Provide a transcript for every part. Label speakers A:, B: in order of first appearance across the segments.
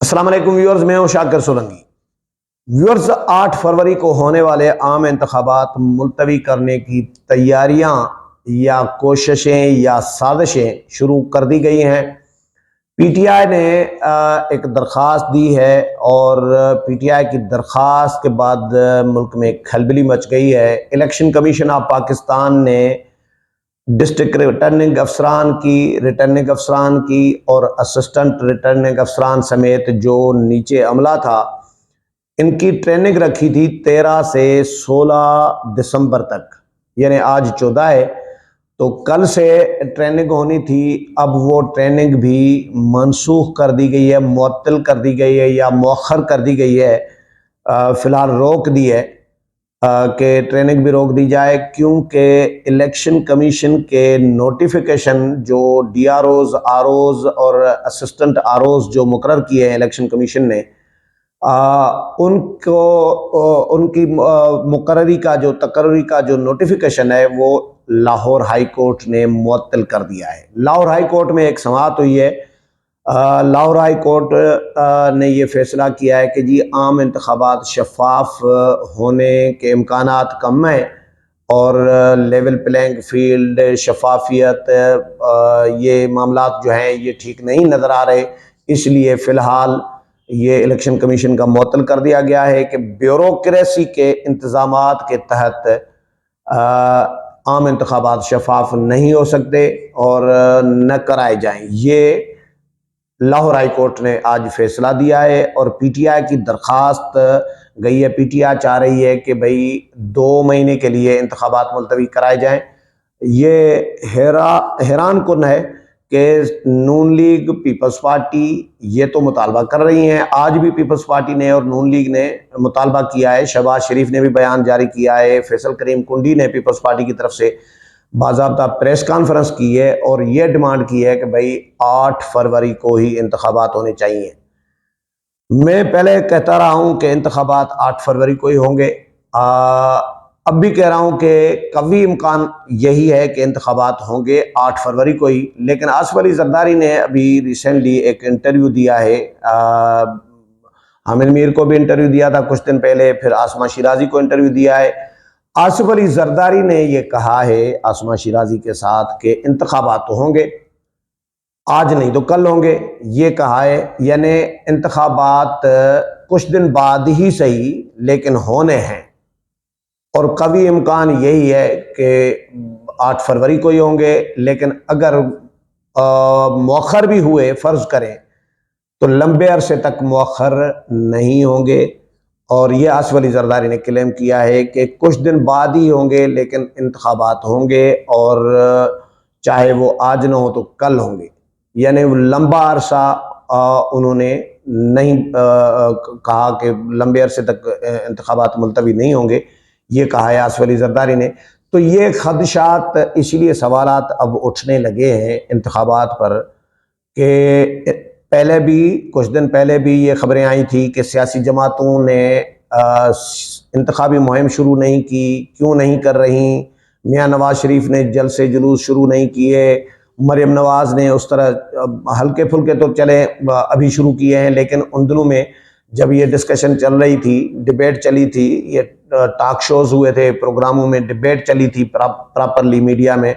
A: अस्सलाम वालेकुम व्यूअर्स, मैं हूं शाकिर सोलंकी। व्यूअर्स, 8 फरवरी को होने वाले आम इंतखाबात मुलतवी करने की तैयारियां या कोशिशें या साजिशें शुरू कर दी गई हैं। पीटीआई ने एक दरख्वास्त दी है और पीटीआई की दरख्वास्त के बाद मुल्क में खलबली मच गई है। इलेक्शन कमीशन ऑफ पाकिस्तान ने डिस्ट्रिक्ट रिटर्निंग अफसरान की और असिस्टेंट रिटर्निंग अफसरान समेत जो नीचे अमला था, इनकी ट्रेनिंग रखी थी 13 से 16 दिसंबर तक, यानी आज 14 है, तो कल से ट्रेनिंग होनी थी। अब वो ट्रेनिंग भी मनसूख कर दी गई है, मुअत्तल कर दी गई है या मौखर कर दी गई है। फ़िलहाल रोक दी है कि ट्रेनिंग भी रोक दी जाए, क्योंकि इलेक्शन कमीशन के नोटिफिकेशन जो डीआरओज, आरओज और असिस्टेंट आरओज जो मुकर्रर किए हैं इलेक्शन कमीशन ने, उनको उनकी मुकर्ररी का जो नोटिफिकेशन है वो लाहौर हाई कोर्ट ने मुअत्तल कर दिया है। लाहौर हाई कोर्ट में एक समाअत हुई है। लाहौर हाई कोर्ट ने ये फैसला किया है कि जी आम इंतखाबात शफाफ होने के इम्कानात कम हैं और लेवल प्लेइंग फील्ड, शफाफियत, ये मामलात जो हैं ये ठीक नहीं नज़र आ रहे। इसलिए फ़िलहाल ये इलेक्शन कमीशन का मुअत्तल कर दिया गया है कि ब्यूरोक्रेसी के इंतज़ामात के तहत आम इंतखाबात शफाफ नहीं हो सकते और न कराए जाएं। ये लाहौर हाई कोर्ट ने आज फैसला दिया है और पीटीआई की दरख्वास्त गई है। पीटीआई चाह रही है कि भाई 2 महीने के लिए इंतखाबात मुलतवी कराए जाएं। ये हैरान कुन है कि नून लीग, पीपल्स पार्टी ये तो मुतालबा कर रही हैं। आज भी पीपल्स पार्टी ने और नून लीग ने मुतालबा किया है। शहबाज शरीफ ने भी बयान जारी किया है। फैसल करीम कुंडी ने पीपल्स पार्टी की तरफ से बाज़ाब्ता प्रेस कॉन्फ्रेंस की है और ये डिमांड की है कि भाई 8 फरवरी को ही इंतखाबात होने चाहिए। मैं पहले कहता रहा हूँ कि इंतखाबात 8 फरवरी को ही होंगे। अब भी कह रहा हूँ कि कभी इम्कान यही है कि इंतखाबात होंगे 8 फरवरी को ही। लेकिन आसिफ अली जरदारी ने अभी रिसेंटली एक इंटरव्यू दिया है। हामिद मीर को भी इंटरव्यू दिया था कुछ दिन पहले, फिर आसमा शिराजी को इंटरव्यू दिया है। आसिफ अली जरदारी ने यह कहा है आसमा शिराजी के साथ कि इंतखाबात तो होंगे, आज नहीं तो कल होंगे, ये कहा है। यानी इंतखाबात कुछ दिन बाद ही सही लेकिन होने हैं और कभी इम्कान यही है कि 8 फरवरी को ही होंगे। लेकिन अगर मौखर भी हुए, फ़र्ज़ करें, तो लंबे अरसे तक मौखर नहीं होंगे। और ये आसिफ अली जरदारी ने क्लेम किया है कि कुछ दिन बाद ही होंगे लेकिन इंतखाबात होंगे और चाहे वो आज ना हो तो कल होंगे। यानी लंबा अरसा उन्होंने नहीं कहा कि लंबे अरसे तक इंतखाबात मुलतवी नहीं होंगे, ये कहा है आसिफ अली जरदारी ने। तो ये खदशात, इसीलिए सवालात अब उठने लगे हैं इंतखाबात पर कि पहले भी, कुछ दिन पहले भी ये खबरें आई थी कि सियासी जमातों ने इंतखाबी मुहिम शुरू नहीं की, क्यों नहीं कर रही। मियाँ नवाज शरीफ ने जलसे जुलूस शुरू नहीं किए, मरियम नवाज ने उस तरह हल्के फुल्के तो चले अभी शुरू किए हैं, लेकिन उन दिनों में जब ये डिस्कशन चल रही थी, डिबेट चली थी, ये टॉक शोज़ हुए थे, प्रोग्रामों में डिबेट चली थी प्रॉपरली मीडिया में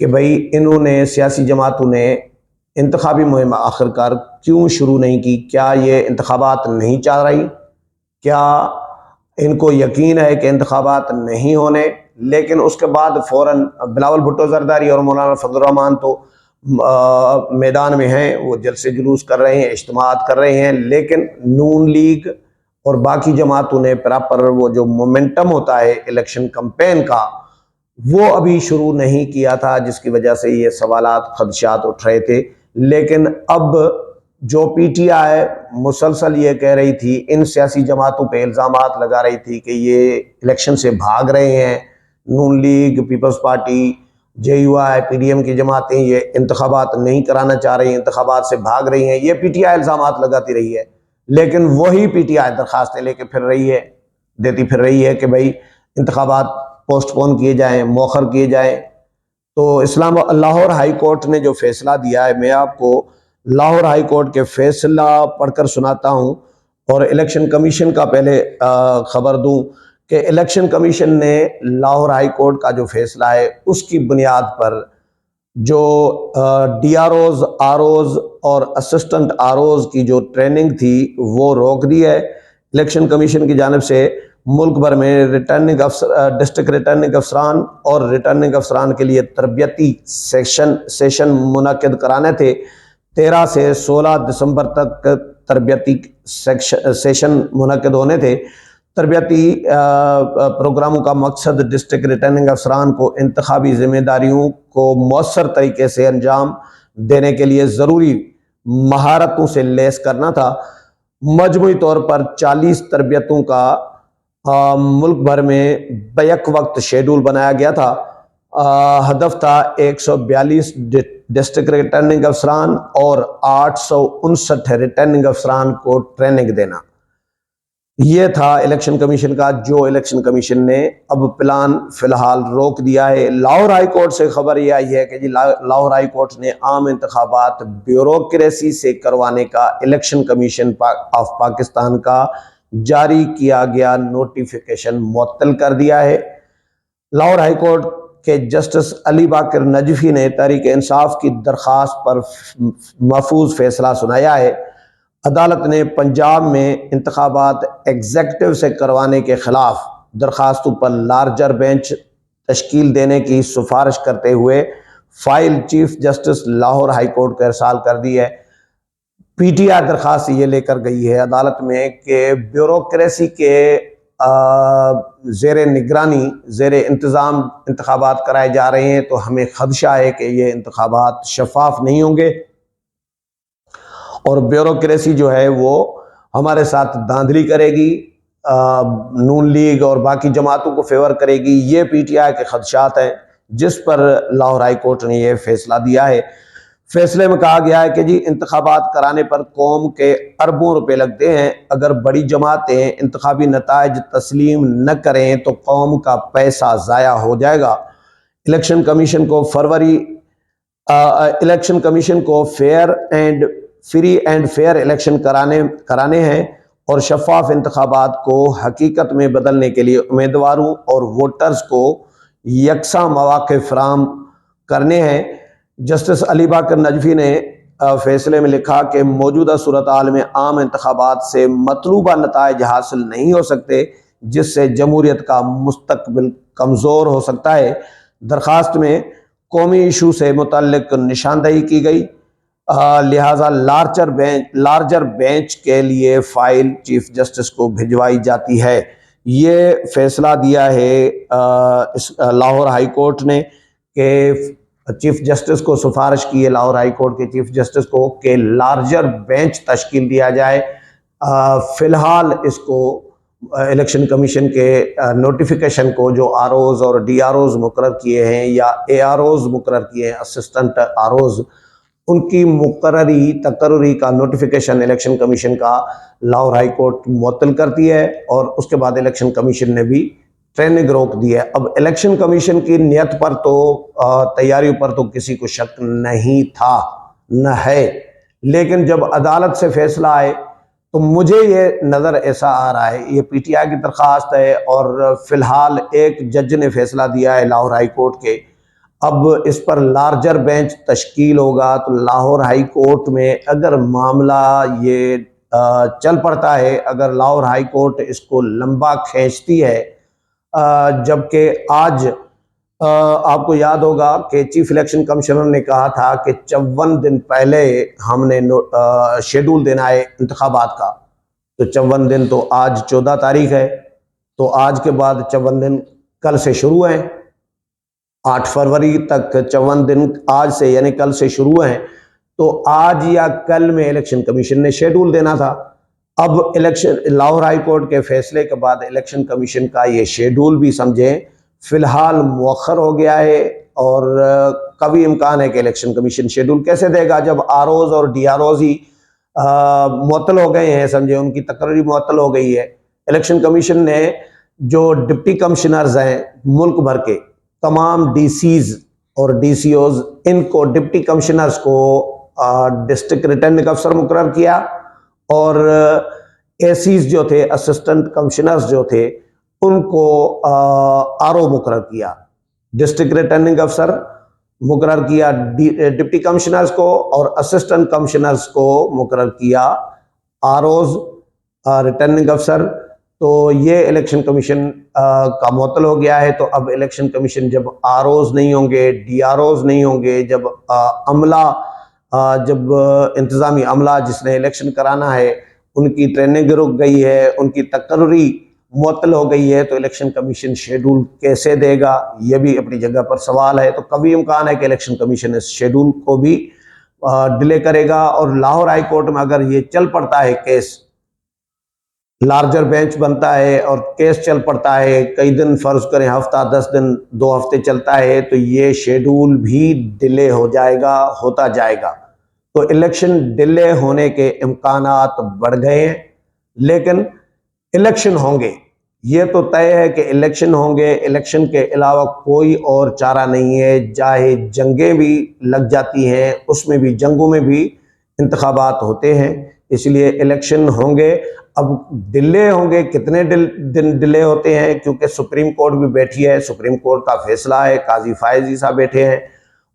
A: कि भाई इन्होंने, सियासी जमातों ने इंतखाबी मुहिम आखिरकार क्यों शुरू नहीं की। क्या ये इंतखाबात नहीं चाह रही? क्या इनको यकीन है कि इंतखाबात नहीं होने? लेकिन उसके बाद फ़ौरन बिलावल भुट्टो जरदारी और मौलाना फजल रहमान तो मैदान में हैं, वो जलसे जुलूस कर रहे हैं, इज्तिमात कर रहे हैं। लेकिन नून लीग और बाकी जमातों ने प्रॉपर वो जो मोमेंटम होता है इलेक्शन कैंपेन का, वो अभी शुरू नहीं किया था, जिसकी वजह से ये सवालात, खदशात उठ रहे थे। लेकिन अब जो पीटीआई मुसलसल ये कह रही थी, इन सियासी जमातों पे इल्ज़ामात लगा रही थी कि ये इलेक्शन से भाग रहे हैं, Noon league, peoples party, JUI, PDM की जमातें ये इंतखाबात नहीं कराना चाह रही हैं, इंतखाबात से भाग रही हैं, ये पीटीआई इल्ज़ामात लगाती रही है। लेकिन वही पीटीआई दरखास्तें लेके फिर रही है, देती फिर रही है कि भाई इंतखाबात पोस्टपोन किए जाएँ, मौखर किए जाएँ। तो लाहौर हाई कोर्ट ने जो फैसला दिया है, मैं आपको लाहौर हाई कोर्ट के फैसला पढ़कर सुनाता हूं और इलेक्शन कमीशन का पहले खबर दूं कि इलेक्शन कमीशन ने लाहौर हाई कोर्ट का जो फैसला है उसकी बुनियाद पर जो डीआरओज, आरओज और असिस्टेंट आरओज की जो ट्रेनिंग थी वो रोक दी है। इलेक्शन कमीशन की जानिब से मुल्क भर में रिटर्निंग अफसर, डिस्ट्रिक्ट रिटर्निंग अफसरान और रिटर्निंग अफसरान के लिए तरबियती सेशन मुनक्किद कराने थे। 13 से 16 दिसंबर तक तरबियती सेशन मुनक्किद होने थे। तरबियती प्रोग्रामों का मकसद डिस्ट्रिक्ट रिटर्निंग अफसरान को इंतखाबी जिम्मेदारियों को मौसर तरीके से अंजाम देने के लिए ज़रूरी महारतों से लैस करना था। मजमूई तौर पर 40 तरबियतों का मुल्क भर में बैक वक्त शेड्यूल बनाया गया था। हदफ था 142 डिस्ट्रिक्ट रिटर्निंग अफसरान और 859 रिटर्निंग अफसरान को ट्रेनिंग देना। ये था इलेक्शन कमीशन का, जो इलेक्शन कमीशन ने अब प्लान फिलहाल रोक दिया है। लाहौर हाई कोर्ट से खबर यह आई है कि जी लाहौर हाई कोर्ट ने आम इंतखाबात ब्यूरोक्रेसी से करवाने का इलेक्शन कमीशन ऑफ पाकिस्तान का जारी किया गया नोटिफिकेशन मुअत्तल कर दिया है। लाहौर हाई कोर्ट के जस्टिस अली बाकर नजफी ने तहरीक इंसाफ की दरख्वास्त पर महफूज फैसला सुनाया है। अदालत ने पंजाब में इंतखाबात एग्जेक्टिव से करवाने के खिलाफ दरखास्तों पर लार्जर बेंच तश्कील देने की सिफारिश करते हुए file chief justice Lahore high court को इरसाल कर दी है। पीटीआई दरखास्त ये लेकर गई है अदालत में कि ब्यूरोक्रेसी के ज़ेर निगरानी, ज़ेर इंतज़ाम इंतखाबात कराए जा रहे हैं, तो हमें खदशा है कि ये इंतखाबात शफाफ नहीं होंगे और ब्यूरोक्रेसी जो है वो हमारे साथ धांधली करेगी, नून लीग और बाकी जमातों को फेवर करेगी। ये पीटीआई के खदशात हैं जिस पर लाहौर हाई कोर्ट ने यह फैसला दिया है। फैसले में कहा गया है कि जी इंतखाबात कराने पर कौम के अरबों रुपए लगते हैं। अगर बड़ी जमातें इंतखाबी नताइज तस्लीम न करें तो कौम का पैसा ज़ाया हो जाएगा। इलेक्शन कमीशन को फ्री एंड फेयर इलेक्शन कराने हैं और शफाफ इंतखाबात को हकीकत में बदलने के लिए उम्मीदवारों और वोटर्स को यकसा मौके फराहम करने हैं। जस्टिस अली बाकर नजफी ने फैसले में लिखा कि मौजूदा सूरत हाल में आम इंतखाबात से मतलूबा नताइज हासिल नहीं हो सकते, जिससे जमहूरियत का मुस्तकबिल कमज़ोर हो सकता है। दरखास्त में कौमी इशू से मुतल्लिक निशानदही की गई, लिहाजा लार्जर बेंच के लिए फाइल चीफ जस्टिस को भिजवाई जाती है। ये फैसला दिया है लाहौर हाई कोर्ट ने कि चीफ जस्टिस को सिफारिश की है लाहौर हाई कोर्ट के चीफ जस्टिस को कि लार्जर बेंच तश्कील दिया जाए। फिलहाल इसको इलेक्शन कमीशन के नोटिफिकेशन को जो आरओज और डीआरओज मुकर्रर किए हैं या एआरओज मुकर्रर किए हैं, असिस्टेंट आरओज, उनकी तकर्री का नोटिफिकेशन इलेक्शन कमीशन का लाहौर हाई कोर्ट मुअत्तल करती है और उसके बाद इलेक्शन कमीशन ने भी ट्रेनिंग रोक दी है। अब इलेक्शन कमीशन की नियत पर तो तैयारियों पर तो किसी को शक नहीं था, न है, लेकिन जब अदालत से फैसला आए तो मुझे ये नज़र ऐसा आ रहा है, ये पीटीआई की दरख्वास्त है और फिलहाल एक जज ने फैसला दिया है लाहौर हाई कोर्ट के, अब इस पर लार्जर बेंच तश्कील होगा। तो लाहौर हाई कोर्ट में अगर मामला ये चल पड़ता है, अगर लाहौर हाई कोर्ट इसको लंबा खींचती है, जबकि आज आपको याद होगा कि चीफ इलेक्शन कमिश्नर ने कहा था कि 54 दिन पहले हमने शेड्यूल देना है इंतखाबात का, तो 54 दिन तो आज 14 तारीख है, तो आज के बाद 54 दिन कल से शुरू हैं, 8 फरवरी तक 54 दिन आज से यानी कल से शुरू हैं। तो आज या कल में इलेक्शन कमीशन ने शेड्यूल देना था। अब लाहौर हाई कोर्ट के फैसले के बाद इलेक्शन कमीशन का ये शेड्यूल भी समझें फिलहाल मुअख्खर हो गया है और कभी इम्कान है कि इलेक्शन कमीशन शेड्यूल कैसे देगा जब आरओज और डीआरओज ही मुअत्तल हो गए हैं, समझे, उनकी तकरीर मुअत्तल हो गई है। इलेक्शन कमीशन ने जो डिप्टी कमिश्नर्स हैं मुल्क भर के तमाम डीसीज और डीसीओज, इनको डिप्टी कमिश्नर्स को डिस्ट्रिक्ट रिटर्निंग अफसर मुकर्रर किया और एसीज जो थे, असिस्टेंट कमिश्नर्स जो थे, उनको आरओ मुकर्रर किया। डिस्ट्रिक्ट रिटर्निंग अफसर मुकर्रर किया डिप्टी कमिश्नर्स को और असिस्टेंट कमिश्नर्स को मुकर्रर किया आरओज, रिटर्निंग अफसर। तो ये इलेक्शन कमीशन का मुअत्तल हो गया है। तो अब इलेक्शन कमीशन जब आरओज नहीं होंगे, डीआरओज नहीं होंगे, जब अमला जब इंतजामी अमला जिसने इलेक्शन कराना है उनकी ट्रेनिंग रुक गई है, उनकी तकर्री मुअत्तल हो गई है, तो इलेक्शन कमीशन शेड्यूल कैसे देगा, ये भी अपनी जगह पर सवाल है। तो कभी इम्कान है कि इलेक्शन कमीशन इस शेड्यूल को भी डिले करेगा। और लाहौर हाई कोर्ट में अगर ये चल पड़ता है केस, लार्जर बेंच बनता है और केस चल पड़ता है कई दिन, फर्ज करें हफ्ता, 10 दिन, 2 हफ्ते चलता है, तो ये शेड्यूल भी डिले हो जाएगा, होता जाएगा। तो इलेक्शन डिले होने के इम्कानात बढ़ गए हैं। लेकिन इलेक्शन होंगे, ये तो तय है कि इलेक्शन होंगे। इलेक्शन के अलावा कोई और चारा नहीं है। चाहे जंगें भी लग जाती हैं, उसमें भी, जंगों में भी इंतखाबात होते हैं, इसलिए इलेक्शन होंगे। अब डिले होंगे, कितने दिन डिले होते हैं, क्योंकि सुप्रीम कोर्ट भी बैठी है, सुप्रीम कोर्ट का फैसला है, काजी फायजी साहब बैठे हैं,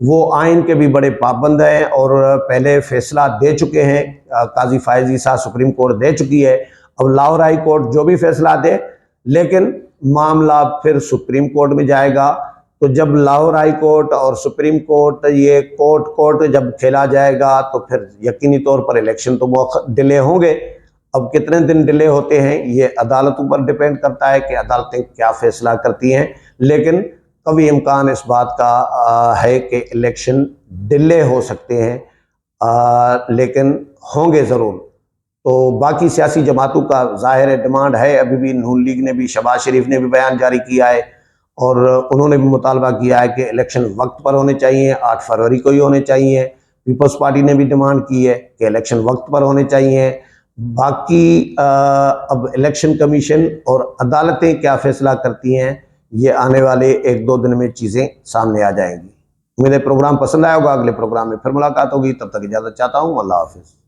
A: वो आइन के भी बड़े पाबंद हैं और पहले फैसला दे चुके हैं। काजी फायजी साहब सुप्रीम कोर्ट दे चुकी है। अब लाहौर हाई कोर्ट जो भी फैसला दे, लेकिन मामला फिर सुप्रीम कोर्ट में जाएगा। तो जब लाहौर हाई कोर्ट और सुप्रीम कोर्ट, ये कोर्ट जब खेला जाएगा, तो फिर यकीनी तौर पर इलेक्शन तो डिले होंगे। अब कितने दिन डिले होते हैं ये अदालतों पर डिपेंड करता है कि अदालतें क्या फैसला करती हैं। लेकिन कभी इम्कान इस बात का है कि इलेक्शन डिले हो सकते हैं, लेकिन होंगे ज़रूर। तो बाकी सियासी जमातों का ज़ाहिर डिमांड है, अभी भी नून लीग ने भी, शहबाज शरीफ ने भी बयान जारी किया है और उन्होंने भी मुतालबा किया है कि इलेक्शन वक्त पर होने चाहिए, 8 फरवरी को ही होने चाहिए। पीपल्स पार्टी ने भी डिमांड की है कि इलेक्शन वक्त पर होने चाहिए। बाकी अब इलेक्शन कमीशन और अदालतें क्या फैसला करती हैं, ये आने वाले 1-2 दिन में चीज़ें सामने आ जाएंगी। मेरे प्रोग्राम पसंद आया होगा, अगले प्रोग्राम में फिर मुलाकात होगी, तब तक इजाज़त चाहता हूँ। अल्लाह हाफिज़।